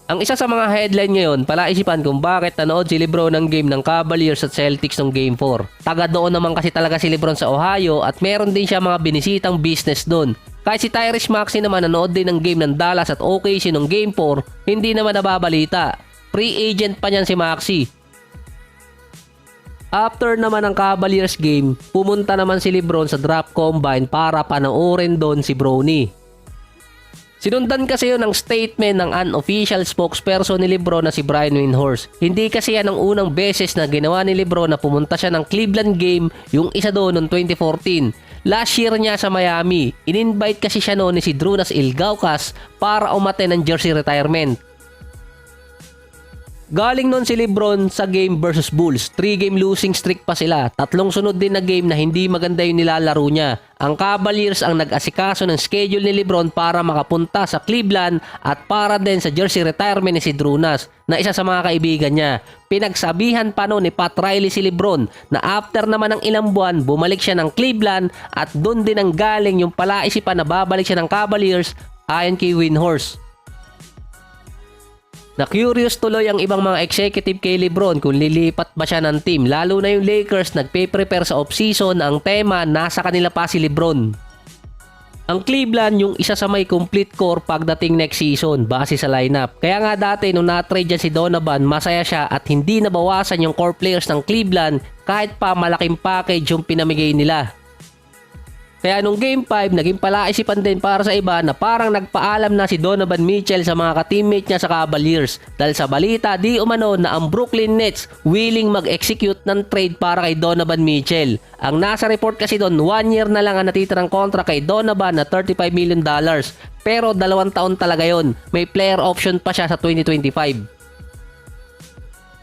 Ang isa sa mga headline ngayon, palaisipan kung bakit nanood si Lebron ng game ng Cavaliers at Celtics ng Game 4. Taga doon naman kasi talaga si Lebron sa Ohio at meron din siya mga binisitang business doon. Kahit si Tyrese Maxey naman nanood din ng game ng Dallas at OKC ng Game 4, hindi naman nababalita. Free agent pa niyan si Maxey. After naman ng Cavaliers game, pumunta naman si Lebron sa draft combine para panoorin doon si Bronny. Sinundan kasi yun ng statement ng unofficial spokesperson ni Lebron na si Brian Windhorst. Hindi kasi yan ang unang beses na ginawa ni Lebron na pumunta siya ng Cleveland game, yung isa doon noong 2014. Last year niya sa Miami, in-invite kasi siya noon ni si Drunas Ilgauskas para umattend ng jersey retirement. Galing nun si Lebron sa game versus Bulls. 3-game losing streak pa sila. 3 sunod din na game na hindi maganda yung nilalaro niya. Ang Cavaliers ang nag-asikaso ng schedule ni Lebron para makapunta sa Cleveland at para din sa jersey retirement ni si Drunas na isa sa mga kaibigan niya. Pinagsabihan pa noon ni Pat Riley si Lebron na after naman ng ilang buwan bumalik siya ng Cleveland at doon din ang galing yung palaisipan na babalik siya ng Cavaliers ayon kay Windhorst. Na-curious tuloy ang ibang mga executive kay Lebron kung lilipat ba siya ng team, lalo na yung Lakers nagpe-prepare sa off-season. Ang tema, nasa kanila pa si Lebron. Ang Cleveland yung isa sa may complete core pagdating next season base sa lineup. Kaya nga dati nung na-trade dyan si Donovan, masaya siya at hindi nabawasan yung core players ng Cleveland kahit pa malaking package yung pinamigay nila. Kaya nung Game 5, naging palaisipan din para sa iba na parang nagpaalam na si Donovan Mitchell sa mga ka-teammate niya sa Cavaliers dahil sa balita di umano na ang Brooklyn Nets willing mag-execute ng trade para kay Donovan Mitchell. Ang nasa report kasi doon, 1 year na lang ang natitirang kontra kay Donovan na $35 million. Pero 2 taon talaga yon. May player option pa siya sa 2025.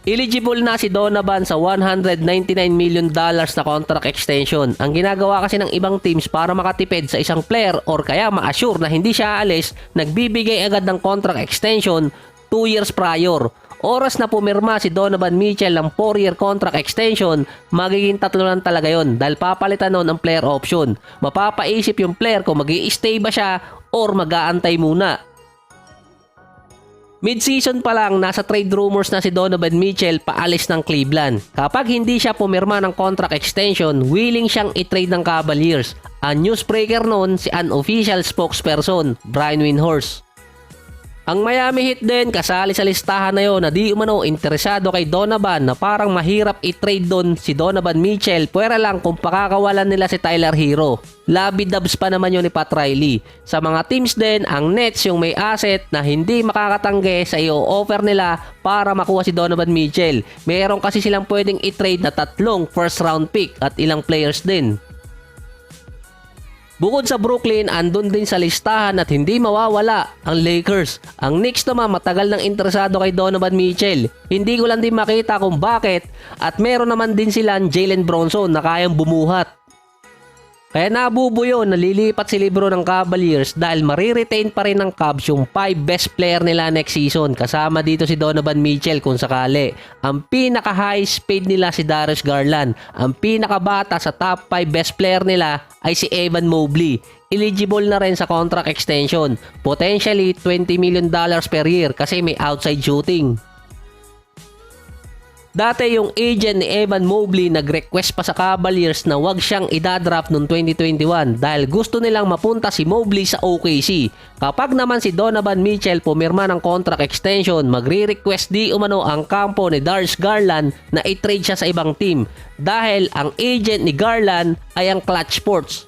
Eligible na si Donovan sa $199 million na contract extension. Ang ginagawa kasi ng ibang teams para makatipid sa isang player or kaya ma-assure na hindi siya aalis, nagbibigay agad ng contract extension 2 years prior. Oras na pumirma si Donovan Mitchell ng 4-year contract extension, magiging 3 lang talaga yon dahil papalitan nun ang player option. Mapapaisip yung player kung mag-i-stay ba siya or mag-aantay muna. Mid-season pa lang, nasa trade rumors na si Donovan Mitchell paalis ng Cleveland. Kapag hindi siya pumirma ng contract extension, willing siyang i-trade ng Cavaliers. Ang newsbreaker noon si unofficial spokesperson, Brian Windhorst. Ang Miami Heat din kasali sa listahan na yon na di umano interesado kay Donovan na parang mahirap i-trade doon si Donovan Mitchell, pwera lang kung pakakawalan nila si Tyler Hero. Labi-dubs pa naman yun ni Pat Riley. Sa mga teams din, ang Nets yung may asset na hindi makakatanggi sa i-offer nila para makuha si Donovan Mitchell. Meron kasi silang pwedeng i-trade na 3 first round pick at ilang players din. Bukod sa Brooklyn, andun din sa listahan at hindi mawawala ang Lakers. Ang Knicks naman matagal nang interesado kay Donovan Mitchell. Hindi ko lang din makita kung bakit at meron naman din silang Jalen Bronson na kayang bumuhat. Kaya nabubuyo na lilipat si Lebron ng Cavaliers dahil mariretain pa rin ng Cavs yung 5 best player nila next season. Kasama dito si Donovan Mitchell kung sakali. Ang pinaka-highest paid nila si Darius Garland. Ang pinakabata sa top 5 best player nila ay si Evan Mobley. Eligible na rin sa contract extension. Potentially $20 million per year kasi may outside shooting. Dati yung agent ni Evan Mobley nag-request pa sa Cavaliers na wag siyang idadraft noong 2021 dahil gusto nilang mapunta si Mobley sa OKC. Kapag naman si Donovan Mitchell pumirma ng contract extension, magre-request di umano ang kampo ni Darius Garland na i-trade siya sa ibang team dahil ang agent ni Garland ay ang Clutch Sports.